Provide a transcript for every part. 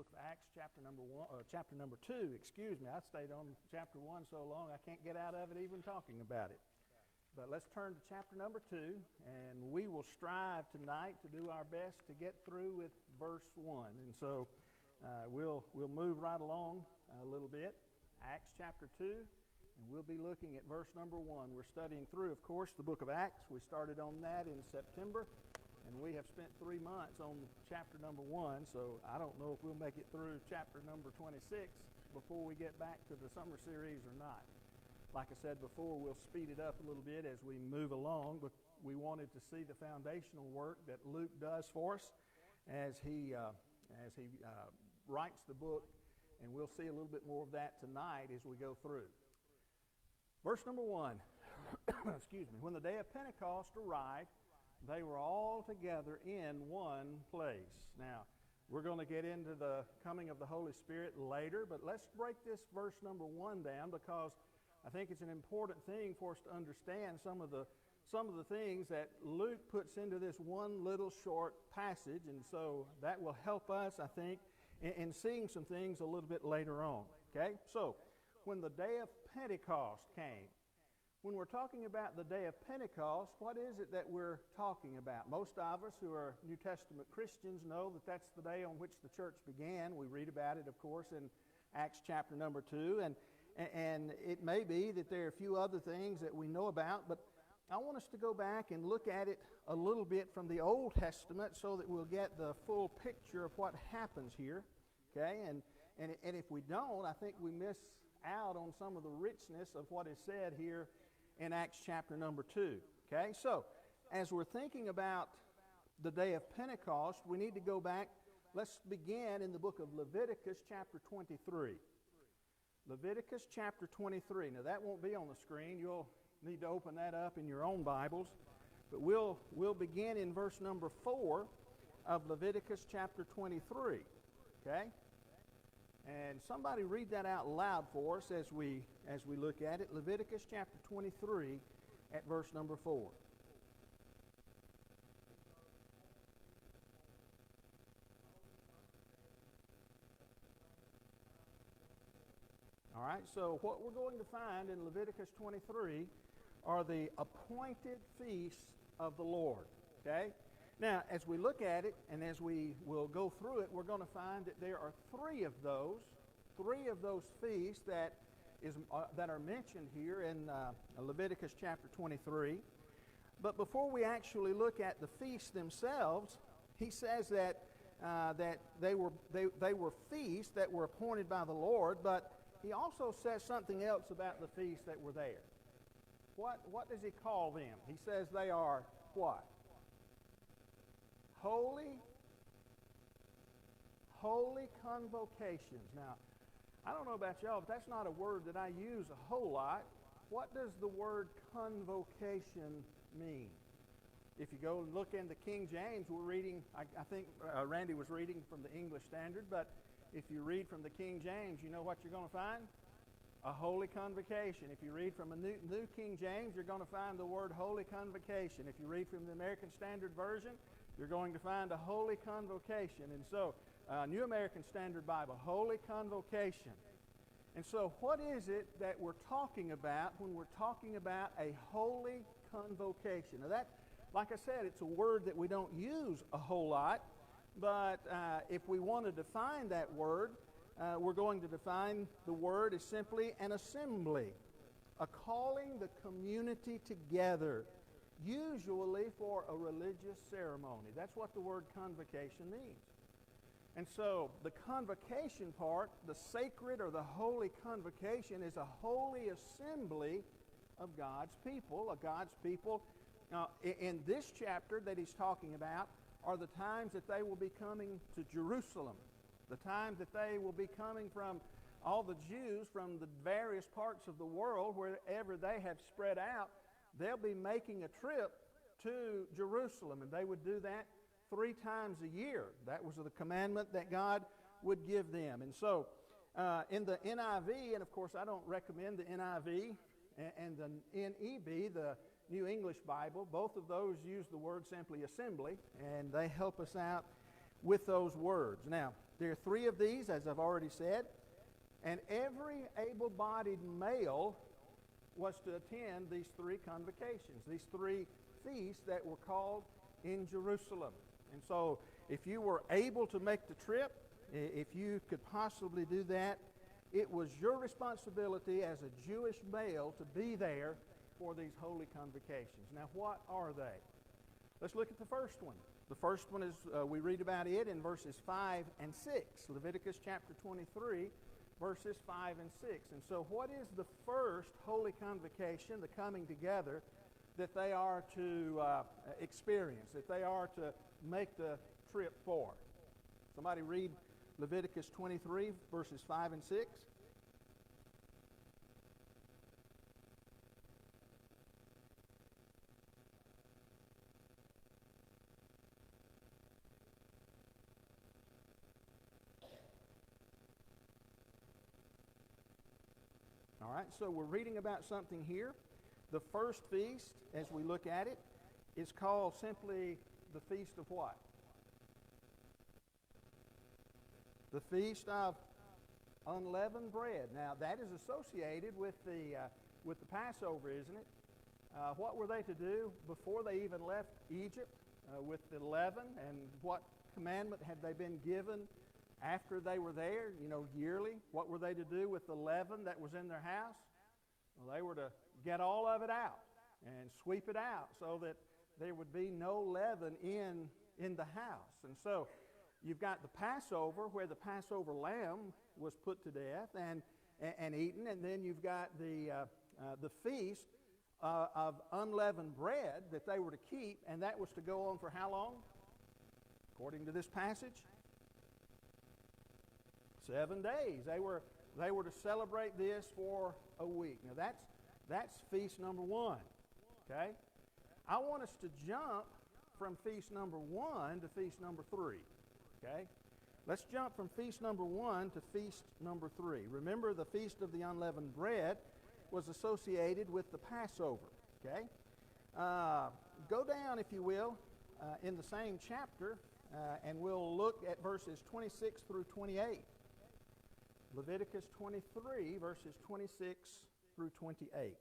book of Acts, chapter number 2, excuse me. I stayed on chapter 1 so long I can't get out of it even talking about it. But let's turn to chapter number 2, and we will strive tonight to do our best to get through with verse 1. And so we'll move right along a little bit. Acts chapter 2, and we'll be looking at verse number 1. We're studying through, of course, the book of Acts. We started on that in September. And we have spent 3 months on chapter number 1, so I don't know if we'll make it through chapter number 26 before we get back to the summer series or not. Like I said before, we'll speed it up a little bit as we move along, but we wanted to see the foundational work that Luke does for us as he writes the book, and we'll see a little bit more of that tonight as we go through. Verse number 1, excuse me, when the day of Pentecost arrived, they were all together in one place. Now, we're going to get into the coming of the Holy Spirit later, but let's break this verse number 1 down because I think it's an important thing for us to understand some of the things that Luke puts into this one little short passage, and so that will help us, I think, in seeing some things a little bit later on. Okay? So, when the day of Pentecost came, when we're talking about the day of Pentecost, what is it that we're talking about? Most of us who are New Testament Christians know that that's the day on which the church began. We read about it, of course, in Acts chapter number 2. And it may be that there are a few other things that we know about, but I want us to go back and look at it a little bit from the Old Testament so that we'll get the full picture of what happens here. Okay? And if we don't, I think we miss out on some of the richness of what is said here in Acts chapter number 2. Okay, so as we're thinking about the day of Pentecost, we need to go back. Let's begin in the book of Leviticus chapter 23. Leviticus chapter 23. Now that won't be on the screen. You'll need to open that up in your own Bibles. But we'll begin in verse number 4 of Leviticus chapter 23. Okay? And somebody read that out loud for us as we look at it. Leviticus chapter 23 at verse number 4. All right, so what we're going to find in Leviticus 23 are the appointed feasts of the Lord. Okay? Now, as we look at it and as we will go through it, we're going to find that there are three of those feasts that are mentioned here in Leviticus chapter 23. But before we actually look at the feasts themselves, he says that they were feasts that were appointed by the Lord, but he also says something else about the feasts that were there. What does he call them? He says they are what? Holy convocations. Now, I don't know about y'all, but that's not a word that I use a whole lot. What does the word convocation mean? If you go and look into King James, we're reading, I think Randy was reading from the English Standard, but if you read from the King James, you know what you're going to find? A holy convocation. If you read from a New King James, you're going to find the word holy convocation. If you read from the American Standard Version, you're going to find a holy convocation. And so, New American Standard Bible, holy convocation. And so what is it that we're talking about when we're talking about a holy convocation? Now that, like I said, it's a word that we don't use a whole lot, but if we want to define that word, we're going to define the word as simply an assembly, a calling the community together, usually for a religious ceremony. That's what the word convocation means. And so the convocation part, the sacred or the holy convocation, is a holy assembly of God's people. In this chapter that he's talking about are the times that they will be coming to Jerusalem, the time that they will be coming from all the Jews from the various parts of the world, wherever they have spread out. They'll be making a trip to Jerusalem, and they would do that 3 times a year. That was the commandment that God would give them. And so in the NIV, and of course I don't recommend the NIV and the NEB, the New English Bible, both of those use the word simply assembly, and they help us out with those words. Now, There are 3 of these, as I've already said, and every able-bodied male was to attend these 3 convocations, these 3 feasts that were called in Jerusalem. And so if you were able to make the trip, if you could possibly do that, it was your responsibility as a Jewish male to be there for these holy convocations. Now, what are they? Let's look at the first one. The first one is, we read about it in verses 5 and 6, Leviticus chapter 23, verses 5 and 6. And so what is the first holy convocation, the coming together, that they are to experience, that they are to make the trip for? Somebody read Leviticus 23, verses 5 and 6. All right, so we're reading about something here. The first feast, as we look at it, is called simply the Feast of what? The Feast of Unleavened Bread. Now, that is associated with the Passover, isn't it? What were they to do before they even left Egypt with the leaven? And what commandment had they been given after they were there, yearly? What were they to do with the leaven that was in their house? Well, they were to get all of it out and sweep it out so that there would be no leaven in the house. And so you've got the Passover, where the Passover lamb was put to death and eaten, and then you've got the feast of unleavened bread that they were to keep, and that was to go on for how long? According to this passage, 7 days. They were to celebrate this for a week. Now that's feast number 1. Okay? I want us to jump from feast number 1 to feast number 3. Okay? Let's jump from feast number 1 to feast number 3. Remember, the Feast of the Unleavened Bread was associated with the Passover. Okay? Go down, if you will, in the same chapter, and we'll look at verses 26 through 28. Leviticus 23, verses 26 through 28.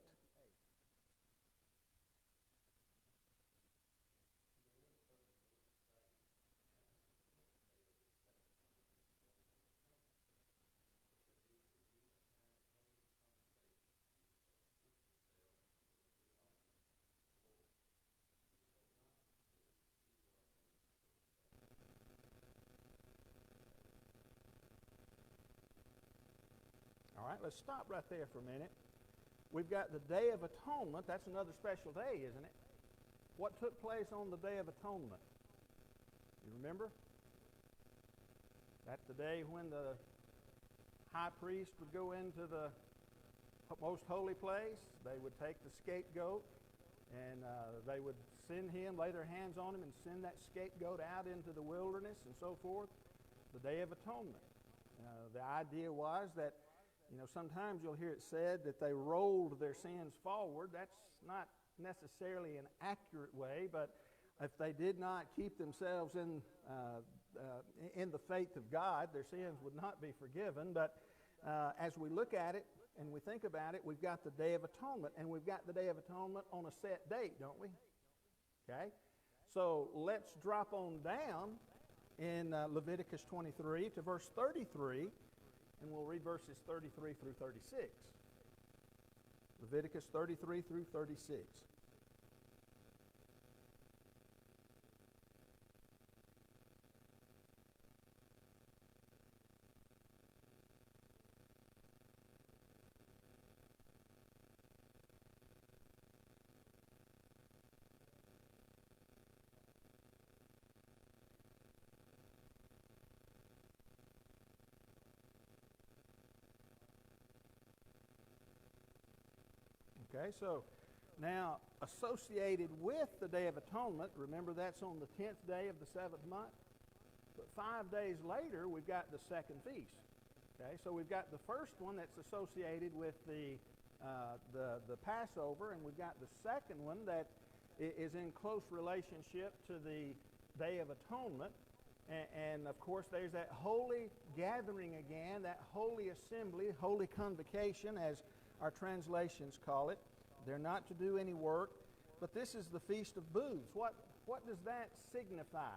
All right, let's stop right there for a minute. We've got the Day of Atonement. That's another special day, isn't it? What took place on the Day of Atonement? You remember? That's the day when the high priest would go into the most holy place. They would take the scapegoat, and they would send him, lay their hands on him, and send that scapegoat out into the wilderness and so forth. The Day of Atonement. The idea was that sometimes you'll hear it said that they rolled their sins forward. That's not necessarily an accurate way, but if they did not keep themselves in the faith of God, their sins would not be forgiven. But as we look at it and we think about it, we've got the Day of Atonement, and we've got the Day of Atonement on a set date, don't we? Okay? So let's drop on down in Leviticus 23 to verse 33, and we'll read verses 33 through 36. Leviticus 33 through 36. Okay, so now associated with the Day of Atonement, remember that's on the 10th day of the 7th month. But 5 days later, we've got the second feast. Okay, so we've got the first one that's associated with the Passover, and we've got the second one that is in close relationship to the Day of Atonement. And of course, there's that holy gathering again, that holy assembly, holy convocation, as our translations call it. They're not to do any work, but this is the Feast of Booths. What does that signify?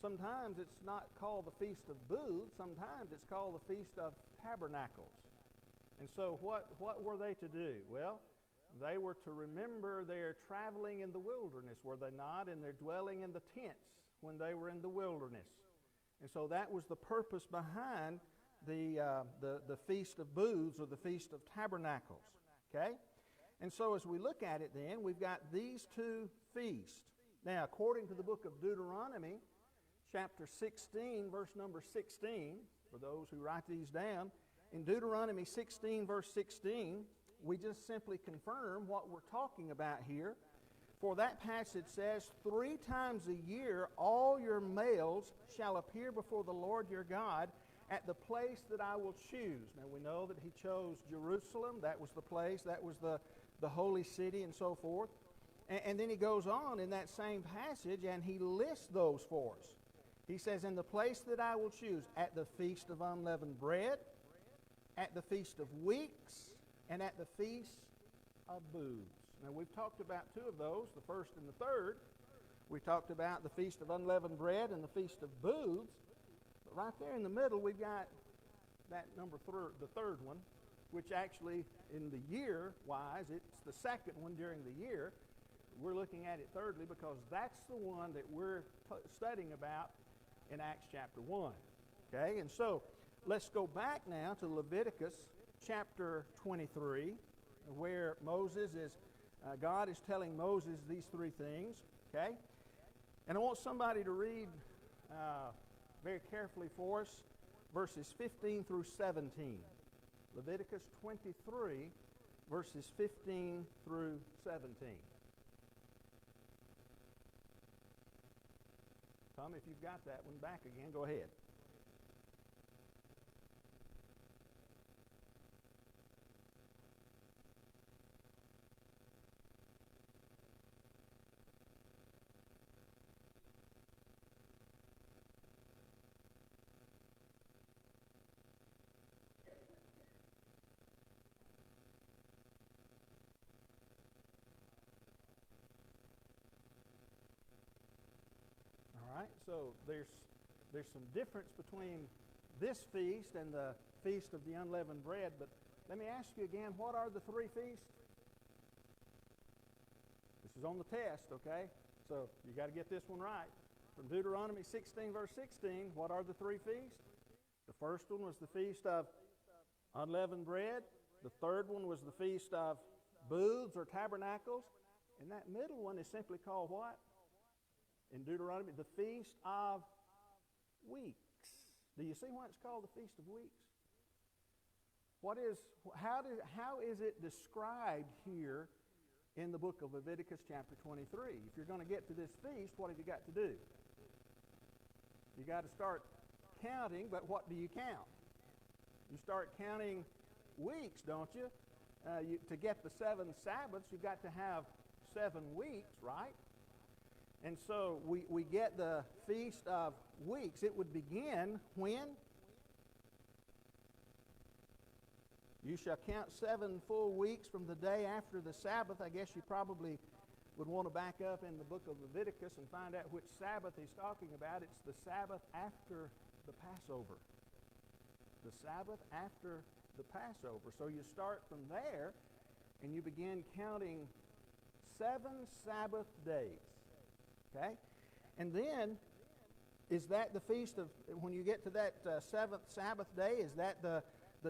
Sometimes it's not called the Feast of Booths. Sometimes it's called the Feast of Tabernacles. And so what were they to do? Well, they were to remember their traveling in the wilderness, were they not? And their dwelling in the tents when they were in the wilderness. And so that was the purpose behind the Feast of Booths, or the Feast of Tabernacles. Okay? And so as we look at it then, we've got these two feasts. Now, according to the book of Deuteronomy, chapter 16, verse number 16, for those who write these down, in Deuteronomy 16, verse 16, we just simply confirm what we're talking about here. For that passage says, 3 times a year all your males shall appear before the Lord your God at the place that I will choose. Now we know that he chose Jerusalem. That was the place. That was the holy city and so forth. And then he goes on in that same passage and he lists those for us. He says, in the place that I will choose, at the Feast of Unleavened Bread, at the Feast of Weeks, and at the Feast of Booths. Now, we've talked about 2 of those, the first and the third. We talked about the Feast of Unleavened Bread and the Feast of Booths. But right there in the middle, we've got that the third one, which actually, in the year-wise, it's the second one during the year. We're looking at it thirdly because that's the one that we're studying about in Acts chapter 1. Okay, and so let's go back now to Leviticus chapter 23, where God is telling Moses these 3 things. Okay, and I want somebody to read very carefully for us verses 15 through 17. Leviticus 23, verses 15 through 17. Tom, if you've got that one back again, go ahead. So there's some difference between this feast and the Feast of the Unleavened Bread, but let me ask you again, what are the 3 feasts? This is on the test, okay? So you got to get this one right. From Deuteronomy 16, verse 16, what are the 3 feasts? The first one was the Feast of Unleavened Bread. The third one was the Feast of Booths or Tabernacles. And that middle one is simply called what? In Deuteronomy, the Feast of Weeks. Do you see why it's called the Feast of Weeks? How is it described here in the book of Leviticus chapter 23? If you're going to get to this feast, what have you got to do? You got to start counting, but what do you count? You start counting weeks, don't you? To get the 7 Sabbaths, you've got to have 7 weeks, right? And so we get the Feast of Weeks. It would begin when? You shall count 7 full weeks from the day after the Sabbath. I guess you probably would want to back up in the book of Leviticus and find out which Sabbath he's talking about. It's the Sabbath after the Passover. The Sabbath after the Passover. So you start from there and you begin counting 7 Sabbath days. Okay? And then, is that the feast of, when you get to that 7th Sabbath day, is that the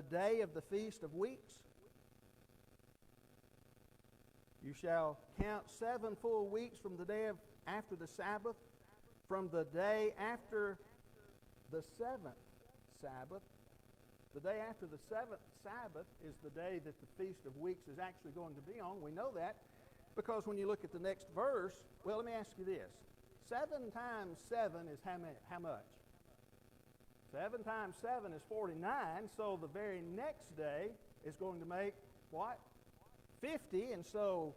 day of the Feast of Weeks? You shall count 7 full weeks from the day after the Sabbath, from the day after the 7th Sabbath. The day after the 7th Sabbath is the day that the Feast of Weeks is actually going to be on. We know that because when you look at the next verse, well, let me ask you this. 7 times 7 is how much? 7 times 7 is 49, so the very next day is going to make what? 50, and so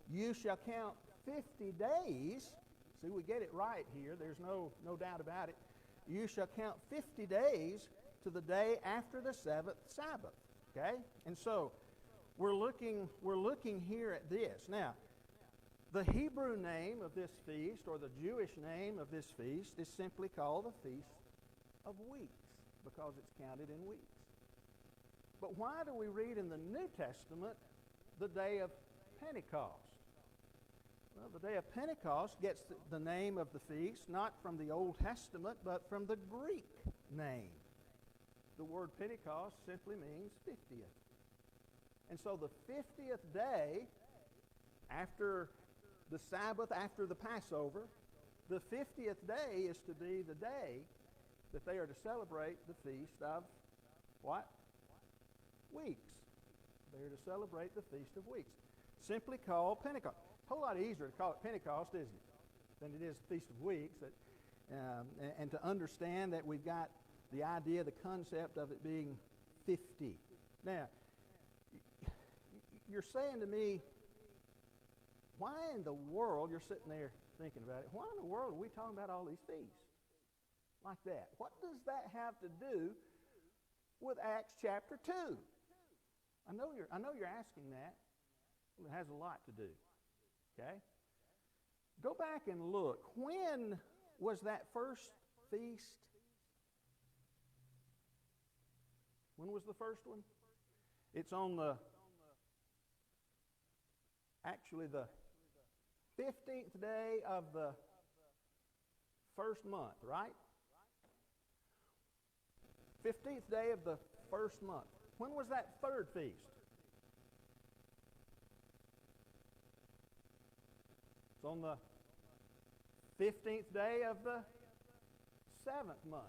you shall count 50 days. See, we get it right here. There's no doubt about it. you shall count 50 days to the day after the seventh Sabbath. Okay? And so we're looking here at this. Now, the Hebrew name of this feast, or the Jewish name of this feast, is simply called the Feast of Weeks, because it's counted in weeks. But why do we read in the New Testament the day of Pentecost? Well, the day of Pentecost gets the name of the feast not from the Old Testament, but from the Greek name. The word Pentecost simply means 50th. And so the 50th day after the Sabbath, after the Passover, the 50th day is to be the day that they are to celebrate the feast of what? Weeks. They are to celebrate the Feast of Weeks. Simply called Pentecost. A whole lot easier to call it Pentecost, isn't it, than it is the Feast of Weeks. And to understand that we've got the idea, the concept of it being 50. Now, you're saying to me, why in the world, you're sitting there thinking about it, why in the world are we talking about all these feasts like that? What does that have to do with Acts chapter 2? I know you're asking that. Well, it has a lot to do. Okay? Go back and look. When was that first feast? When was the first one? It's on actually the 15th day of the first month, right? 15th day of the first month. When was that third feast? It's on the 15th day of the 7th month.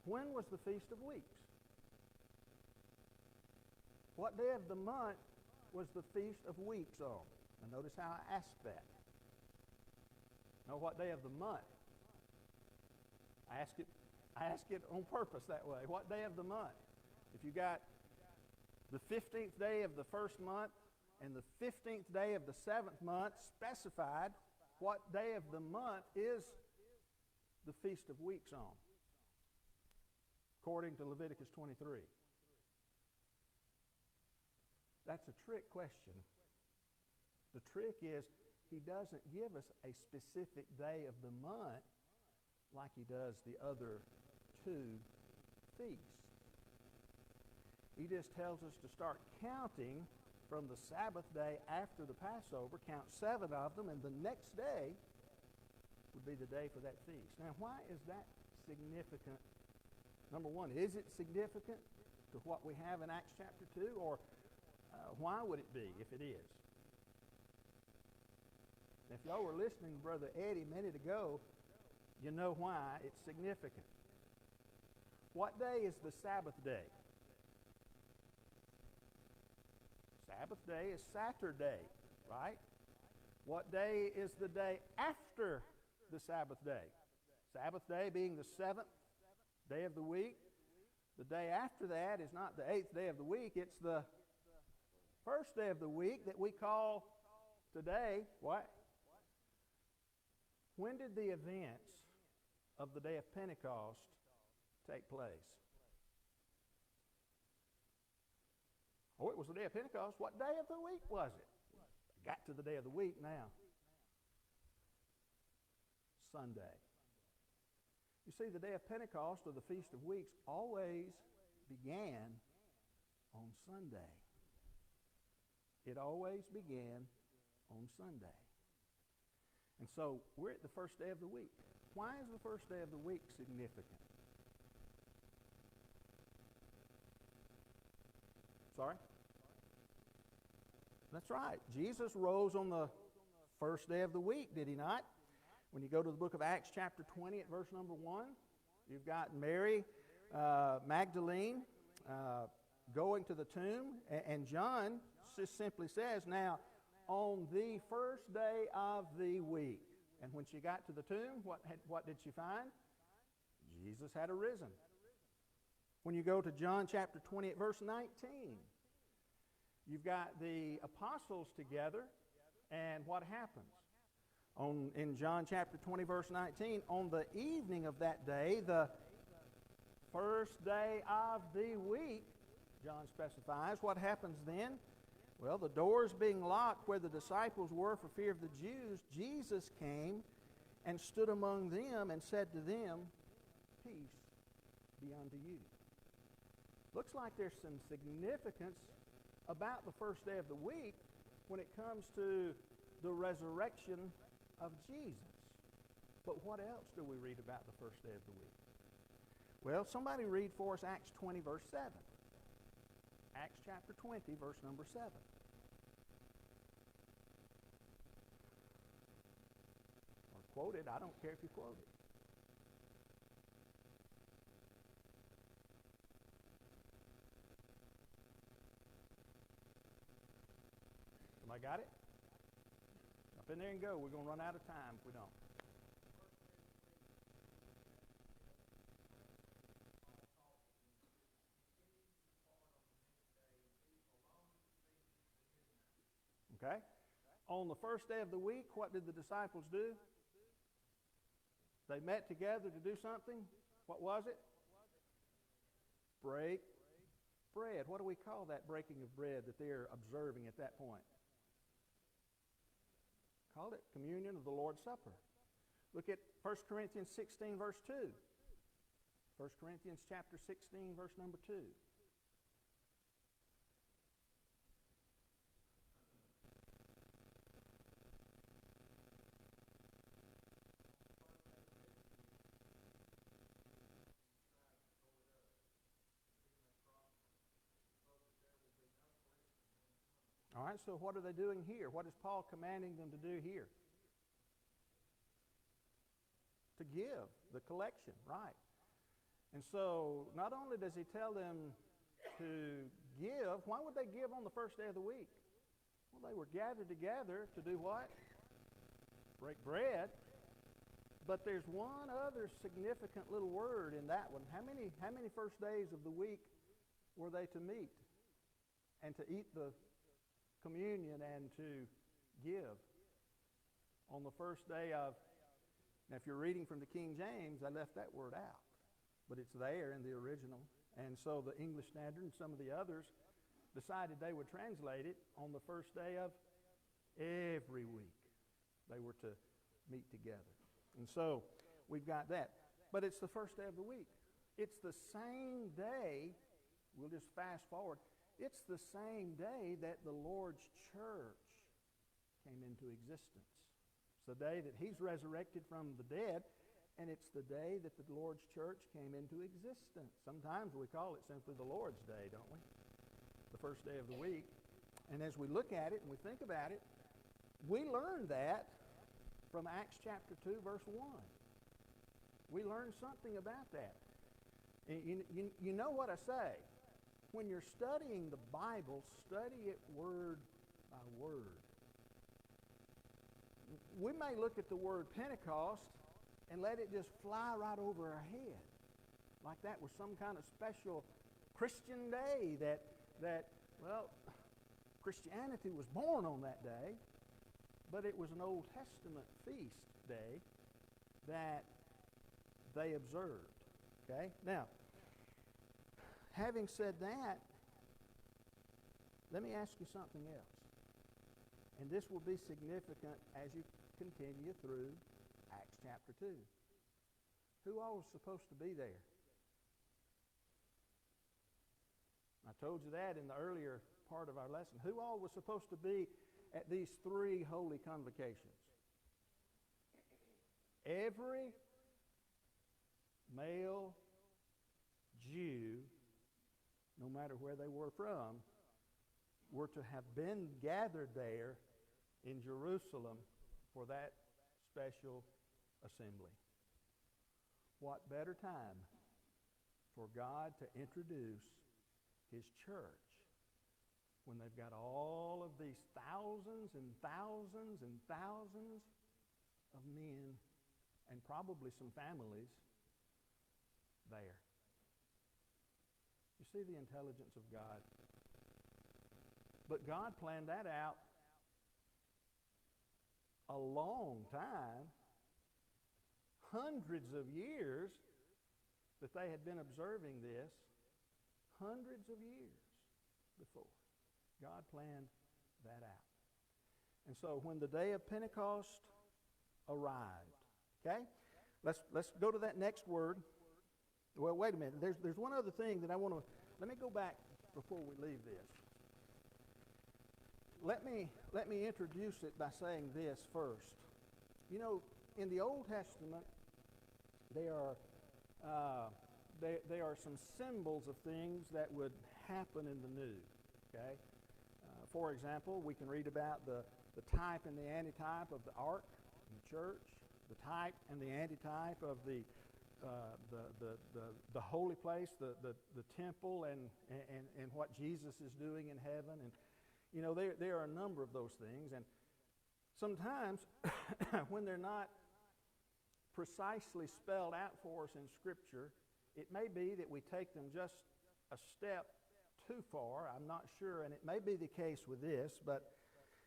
When was the Feast of Weeks? What day of the month was the Feast of Weeks on? Now notice how I asked that. Know what day of the month? I ask it on purpose that way. What day of the month? If you got the 15th day of the first month and the 15th day of the 7th month specified, what day of the month is the Feast of Weeks on? According to Leviticus 23. That's a trick question. The trick is he doesn't give us a specific day of the month like he does the other two feasts. He just tells us to start counting from the Sabbath day after the Passover, count 7 of them, and the next day would be the day for that feast. Now, why is that significant? Number one, is it significant to what we have in Acts chapter 2, or why would it be if it is? If y'all were listening to Brother Eddie a minute ago, you know why it's significant. What day is the Sabbath day? Sabbath day is Saturday, right? What day is the day after the Sabbath day? Sabbath day being the 7th day of the week. The day after that is not the 8th day of the week, it's the first day of the week that we call today, what? When did the events of the day of Pentecost take place? Oh, it was the day of Pentecost. What day of the week was it? I got to the day of the week now. Sunday. You see, the day of Pentecost, or the Feast of Weeks, always began on Sunday. It always began on Sunday. And so we're at the first day of the week. Why is the first day of the week significant? Sorry? That's right. Jesus rose on the first day of the week, did he not? When you go to the book of Acts chapter 20 at verse number 1, you've got Mary Magdalene going to the tomb, and John just simply says, now, on the first day of the week. And when she got to the tomb, what did she find? Jesus had arisen. When you go to John chapter 20 at verse 19, you've got the apostles together, and what happens? In John chapter 20, verse 19, on the evening of that day, the first day of the week, John specifies, what happens then? Well, the doors being locked where the disciples were for fear of the Jews, Jesus came and stood among them and said to them, peace be unto you. Looks like there's some significance about the first day of the week when it comes to the resurrection of Jesus. But what else do we read about the first day of the week? Well, somebody read for us Acts 20, verse 7. Acts chapter 20, verse number 7. Or quote it. I don't care if you quote it. Somebody got it? Up in there and go. We're going to run out of time if we don't. Okay? On the first day of the week, what did the disciples do? They met together to do something. What was it? Break bread. What do we call that breaking of bread that they're observing at that point? Called it communion of the Lord's Supper. Look at 1 Corinthians 16, verse 2. 1 Corinthians chapter 16, verse number 2. All right, so what are they doing here? What is Paul commanding them to do here? To give, the collection, right. And so not only does he tell them to give, why would they give on the first day of the week? Well, they were gathered together to do what? Break bread. But there's one other significant little word in that one. How many first days of the week were they to meet and to eat the communion and to give? On the first day of, now if you're reading from the King James, I left that word out, but it's there in the original. And so the English Standard and some of the others decided they would translate it on the first day of every week. They were to meet together. And so we've got that. But it's the first day of the week. It's the same day, we'll just fast forward, it's the same day that the Lord's church came into existence. It's the day that he's resurrected from the dead, and it's the day that the Lord's church came into existence. Sometimes we call it simply the Lord's Day, don't we? The first day of the week. And as we look at it and we think about it, we learn that from Acts chapter 2, verse 1. We learn something about that. You know what I say? When you're studying the Bible, study it word by word. We may look at the word Pentecost and let it just fly right over our head, like that was some kind of special Christian day that Christianity was born on that day, but it was an Old Testament feast day that they observed. Okay? Now, having said that, let me ask you something else. And this will be significant as you continue through Acts chapter 2. Who all was supposed to be there? I told you that in the earlier part of our lesson. Who all was supposed to be at these three holy convocations? Every male Jew, no matter where they were from, were to have been gathered there in Jerusalem for that special assembly. What better time for God to introduce his church when they've got all of these thousands and thousands and thousands of men and probably some families there. You see the intelligence of God. But God planned that out a long time, hundreds of years that they had been observing this, hundreds of years before. God planned that out. And so when the day of Pentecost arrived, okay, let's go to that next word. Well, wait a minute. There's one other thing that I want to, let me go back before we leave this. Let me introduce it by saying this first. You know, in the Old Testament, there are some symbols of things that would happen in the New. Okay, for example, we can read about the type and the antitype of the ark in the church, the type and the antitype of the holy place, the temple, and what Jesus is doing in heaven. And you know, there are a number of those things, and sometimes when they're not precisely spelled out for us in Scripture, it may be that we take them just a step too far. I'm not sure, and it may be the case with this, but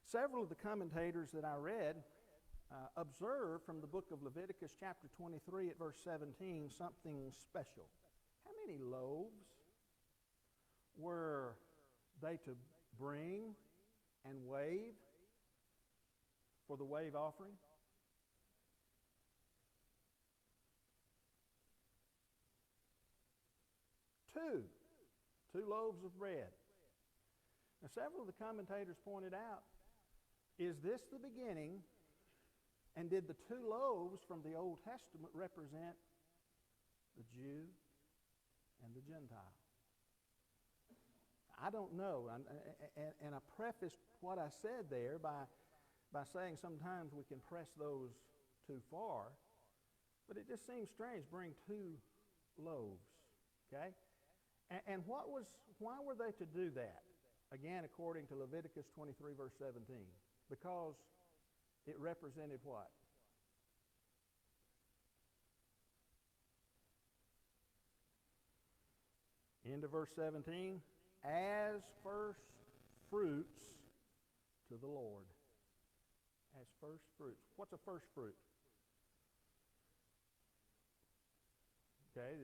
several of the commentators that I read observe from the book of Leviticus chapter 23 at verse 17 something special. How many loaves were they to bring and wave for the wave offering? Two loaves of bread. Now, several of the commentators pointed out, is this the beginning, and did the two loaves from the Old Testament represent the Jew and the Gentile? I don't know, and I prefaced what I said there by saying sometimes we can press those too far, but it just seems strange, bring two loaves, okay? And why were they to do that? Again, according to Leviticus 23, verse 17. Because it represented what? End of verse 17. As first fruits to the Lord. As first fruits. What's a first fruit? Okay,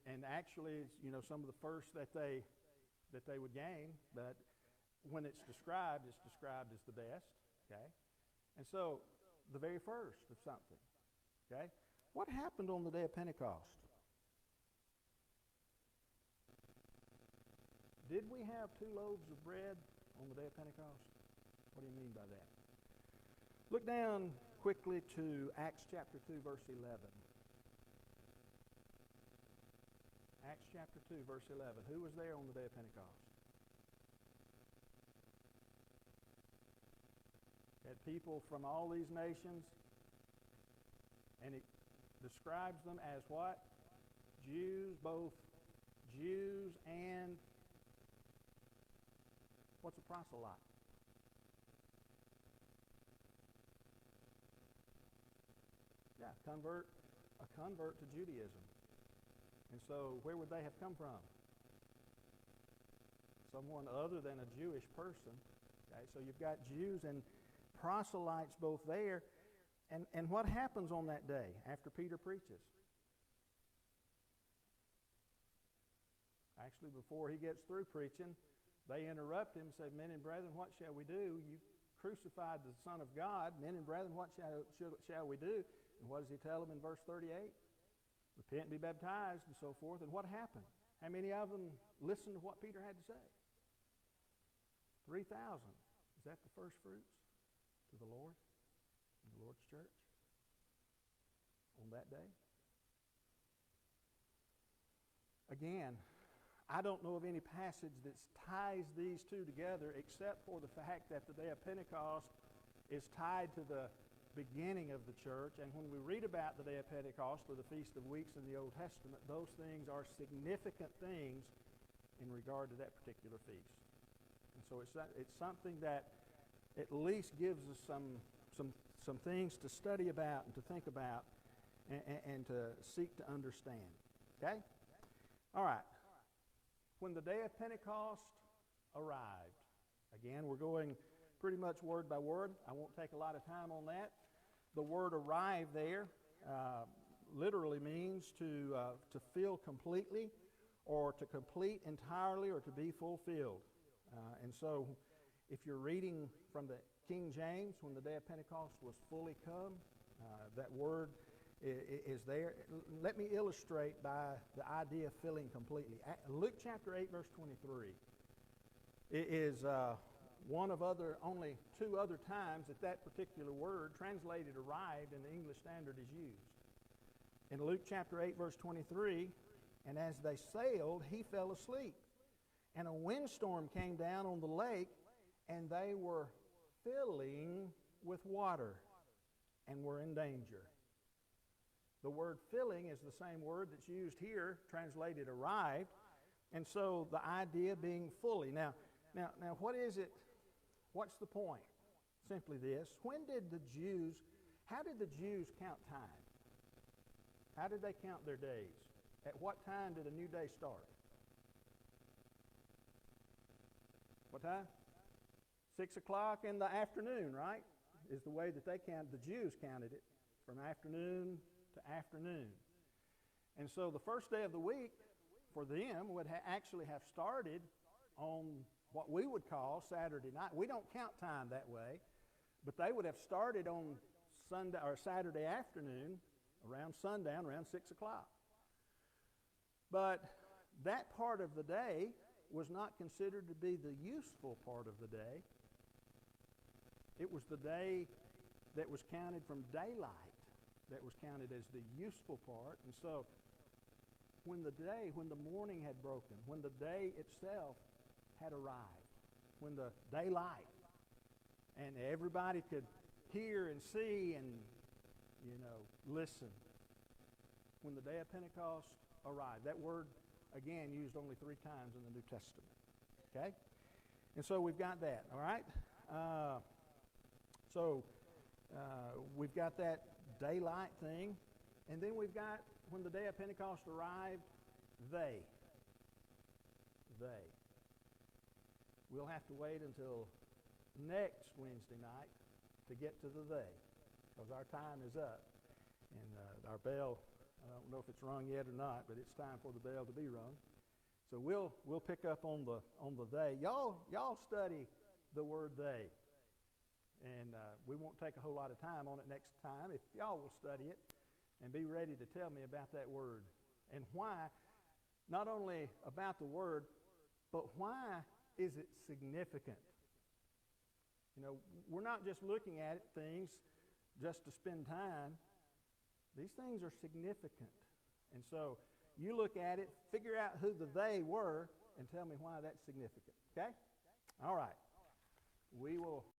and actually, you know, some of the first that they would gain, but when it's described as the best. Okay, and so the very first of something. Okay, what happened on the day of Pentecost? Did we have two loaves of bread on the day of Pentecost? What do you mean by that? Look down quickly to Acts chapter 2, verse 11. Acts chapter 2, verse 11. Who was there on the day of Pentecost? Had people from all these nations, and it describes them as what? Jews, both Jews and what's a proselyte? Yeah, a convert to Judaism. And so where would they have come from? Someone other than a Jewish person. Okay, so you've got Jews and proselytes both there. And what happens on that day after Peter preaches? Actually, before he gets through preaching, they interrupt him and say, "Men and brethren, what shall we do? You crucified the Son of God. Men and brethren, what shall we do?" And what does he tell them in verse 38? Repent and be baptized and so forth. And what happened? How many of them listened to what Peter had to say? 3,000. Is that the first fruits to the Lord in the Lord's church on that day? Again, I don't know of any passage that ties these two together except for the fact that the day of Pentecost is tied to the beginning of the church, and when we read about the day of Pentecost or the Feast of Weeks in the Old Testament, those things are significant things in regard to that particular feast. And so it's something that at least gives us some things to study about and to think about and to seek to understand. Okay? All right. When the day of Pentecost arrived, again, we're going pretty much word by word. I won't take a lot of time on that. The word arrive there literally means to fill completely, or to complete entirely, or to be fulfilled. And so if you're reading from the King James, when the day of Pentecost was fully come, that word is there. Let me illustrate by the idea of filling completely. Luke chapter 8, verse 23. It is one of only two other times that particular word, translated arrived in the English Standard, is used. In Luke chapter 8, verse 23, and as they sailed, he fell asleep. And a windstorm came down on the lake, and they were filling with water and were in danger. The word filling is the same word that's used here, translated arrived. And so the idea being fully. Now, what is it? What's the point? Simply this. How did the Jews count time? How did they count their days? At what time did a new day start? What time? 6 o'clock in the afternoon, right? Is the way that the Jews counted it, from afternoon to afternoon. And so the first day of the week for them would actually have started on what we would call Saturday night. We don't count time that way, but they would have started on Sunday or Saturday afternoon, around sundown, around 6 o'clock. But that part of the day was not considered to be the useful part of the day. It was the day that was counted from daylight that was counted as the useful part. And so when the morning had broken, when the day itself had arrived, when the daylight, and everybody could hear and see and, listen, when the day of Pentecost arrived. That word, again, used only 3 times in the New Testament. Okay? And so we've got that, all right? We've got that daylight thing, and then we've got, when the day of Pentecost arrived, they. We'll have to wait until next Wednesday night to get to the they, because our time is up. And our bell, I don't know if it's rung yet or not, but it's time for the bell to be rung. So we'll pick up on the they. Y'all study the word they. And we won't take a whole lot of time on it next time. If y'all will study it and be ready to tell me about that word and why, not only about the word, but why is it significant? We're not just looking at things just to spend time. These things are significant. And so you look at it, figure out who the they were, and tell me why that's significant. Okay? All right. We will